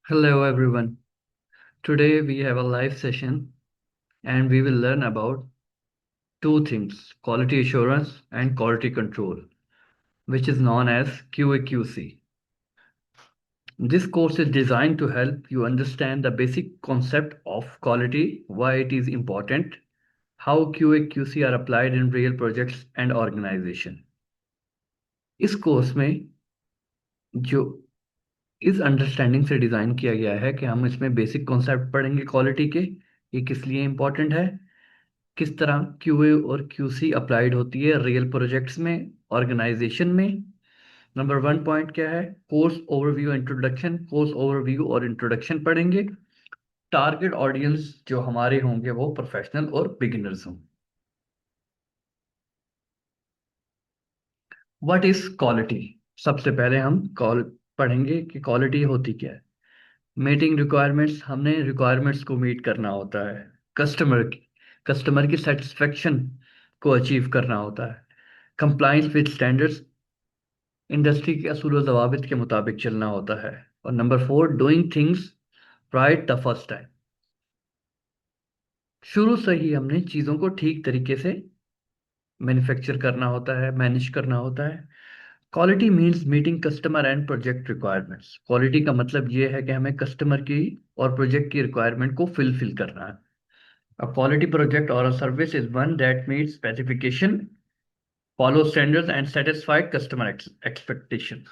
Hello everyone. Today we have a live session and we will learn about two things, quality assurance and quality control, which is known as QA/QC. This course is designed to help you understand the basic concept of quality, why it is important, how QA/QC are applied in real projects and organization. इस course में जो इस understanding से design किया गया है कि हम इसमें बेसिक कॉन्सेप्ट पढ़ेंगे क्वालिटी के, ये किस लिए इम्पोर्टेंट है, किस तरह क्यूए और क्यूसी अप्लाइड होती है रियल प्रोजेक्ट्स में, ऑर्गेनाइजेशन में। नंबर वन पॉइंट क्या है, course overview introduction. Course overview और इंट्रोडक्शन पढ़ेंगे। टारगेट ऑडियंस जो हमारे होंगे वो प्रोफेशनल और बिगिनर्स हों। What is quality? सबसे पहले हम कॉल पढ़ेंगे कि क्वालिटी होती क्या है। मीटिंग रिक्वायरमेंट्स, हमने रिक्वायरमेंट्स को मीट करना होता है। कस्टमर की सेटिस्फेक्शन को अचीव करना होता है। कंप्लाइंस विद स्टैंडर्ड्स, इंडस्ट्री के असूल जवाबित के मुताबिक चलना होता है। और number four, doing things right the first time. शुरू से ही हमने चीज़ों को ठीक तरीके से मैन्युफैक्चर करना होता है, मैनेज करना होता है। Quality means meeting customer and project requirements. Quality का मतलब ये है कि हमें कस्टमर की और प्रोजेक्ट की रिक्वायरमेंट को फिल करना है। A quality project or a service is one that meets specification, follows standards and satisfies customer expectations.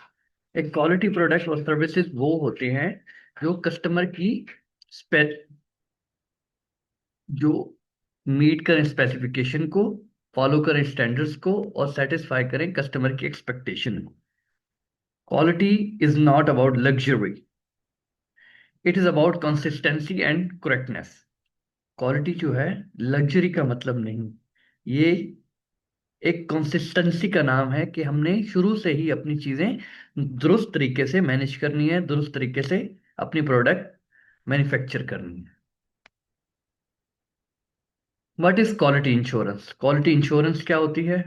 एक क्वालिटी प्रोडक्ट और सर्विसेज वो होते हैं जो कस्टमर की स्पे जो मीट करें स्पेसिफिकेशन को, फॉलो करें स्टैंडर्ड्स को और सेटिस्फाई करें कस्टमर की एक्सपेक्टेशन को। Quality is not about luxury, it is about consistency and correctness. Quality जो है लग्जरी का मतलब नहीं, ये एक कंसिस्टेंसी का नाम है कि हमने शुरू से ही अपनी चीजें दुरुस्त तरीके से मैनेज करनी है, दुरुस्त तरीके से अपनी प्रोडक्ट मैन्युफैक्चर करनी है। What is quality insurance? Quality insurance क्या होती है?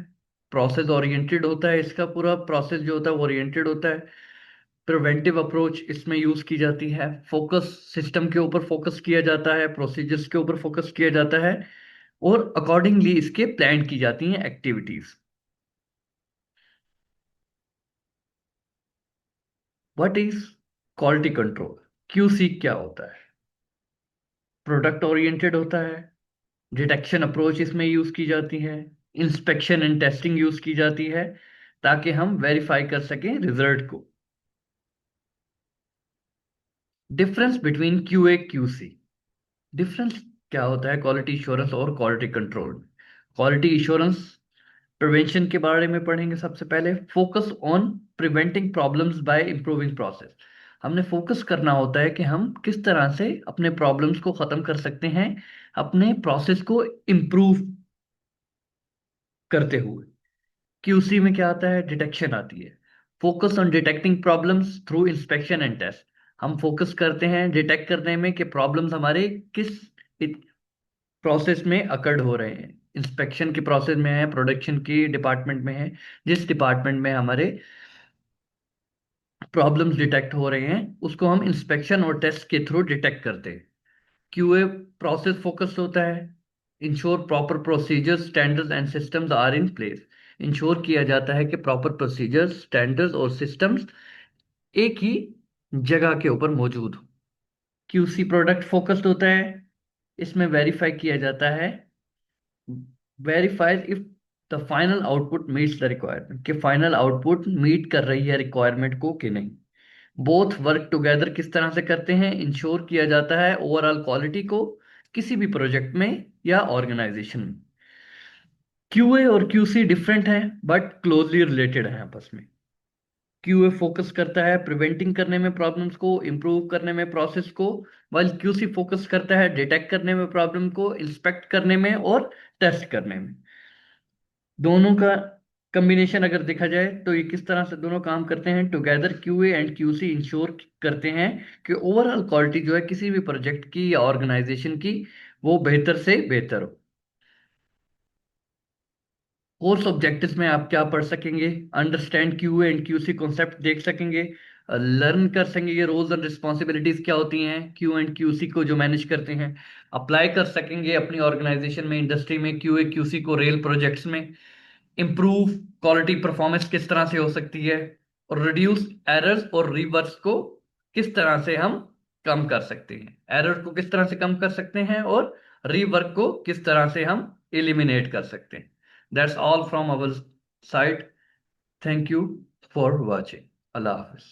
प्रोसेस ओरिएंटेड होता है, इसका पूरा प्रोसेस जो होता है वो ओरिएंटेड होता है। प्रिवेंटिव अप्रोच इसमें यूज की जाती है। फोकस सिस्टम के ऊपर फोकस किया जाता है, प्रोसीजर्स के ऊपर फोकस किया जाता है और अकॉर्डिंगली इसके प्लान की जाती हैं activities. What is quality control? QC क्या होता है? प्रोडक्ट ओरिएंटेड होता है। डिटेक्शन अप्रोच इसमें यूज की जाती है। इंस्पेक्शन एंड टेस्टिंग यूज की जाती है ताकि हम वेरीफाई कर सकें रिजल्ट को। Difference between QA QC. Difference क्या होता है क्वालिटी इंश्योरेंस और quality control? Quality insurance prevention के बारे में पढ़ेंगे। सबसे पहले focus on preventing problems bye improving process. हमने फोकस करना होता है कि हम किस तरह से अपने प्रॉब्लम्स को खत्म कर सकते हैं अपने प्रोसेस को इम्प्रूव करते हुए। क्यूसी में क्या आता है? डिटेक्शन आती है। Focus on detecting problems through inspection and test. हम फोकस करते हैं डिटेक्ट करने में कि प्रॉब्लम्स हमारे किस प्रोसेस में अकर्ड हो रहे हैं। इंस्पेक्शन की प्रोसेस में है, प्रोडक्शन की डिपार्टमेंट में है, जिस डिपार्टमेंट में हमारे प्रॉब्लम्स डिटेक्ट हो रहे हैं उसको हम इंस्पेक्शन और टेस्ट के थ्रू डिटेक्ट करते हैं। क्यूए प्रोसेस फोकस होता है। Ensure proper procedures standards and systems are in place. Ensure किया जाता है कि प्रॉपर प्रोसीजर्स स्टैंडर्ड्स और सिस्टम्स एक ही जगह के ऊपर मौजूद हो। क्यूसी प्रोडक्ट फोकस्ड होता है। इसमें वेरीफाई किया जाता है, verifies if the final output meets the requirement, कि फाइनल आउटपुट मीट कर रही है रिक्वायरमेंट को कि नहीं। बोथ वर्क टुगेदर किस तरह से करते हैं? इंश्योर किया जाता है ओवरऑल क्वालिटी को किसी भी प्रोजेक्ट में या ऑर्गेनाइजेशन में। क्यूए और क्यूसी डिफरेंट हैं बट क्लोजली रिलेटेड हैं आपस में। क्यूए फोकस करता है प्रिवेंटिंग करने में प्रॉब्लम्स को, इंप्रूव करने में प्रोसेस को, वाइल क्यूसी फोकस करता है डिटेक्ट करने में प्रॉब्लम को, इंस्पेक्ट करने में और टेस्ट करने में। दोनों का कॉम्बिनेशन अगर देखा जाए तो ये किस तरह से दोनों काम करते हैं together. QA and QC ensure करते हैं कि ओवरऑल क्वालिटी जो है किसी भी प्रोजेक्ट की या ऑर्गेनाइजेशन की वो बेहतर से बेहतर हो। कोर्स ऑब्जेक्टिव्स में आप क्या पढ़ सकेंगे? Understand QA and QC concept देख सकेंगे। लर्न कर सकेंगे रोल्स एंड रिस्पॉन्सिबिलिटीज क्या होती हैं क्यू एंड क्यूसी को जो मैनेज करते हैं। अप्लाई कर सकेंगे अपनी ऑर्गेनाइजेशन में, इंडस्ट्री में, क्यू ए क्यूसी को रेल प्रोजेक्ट्स में। इम्प्रूव क्वालिटी परफॉर्मेंस किस तरह से हो सकती है, और रिड्यूस एरर्स और रिवर्स को किस तरह से हम कम कर सकते हैं, एरर को किस तरह से कम कर सकते हैं और रीवर्क को किस तरह से हम एलिमिनेट कर सकते हैं। That's all from our side. Thank you for watching. अल्लाह हाफिज।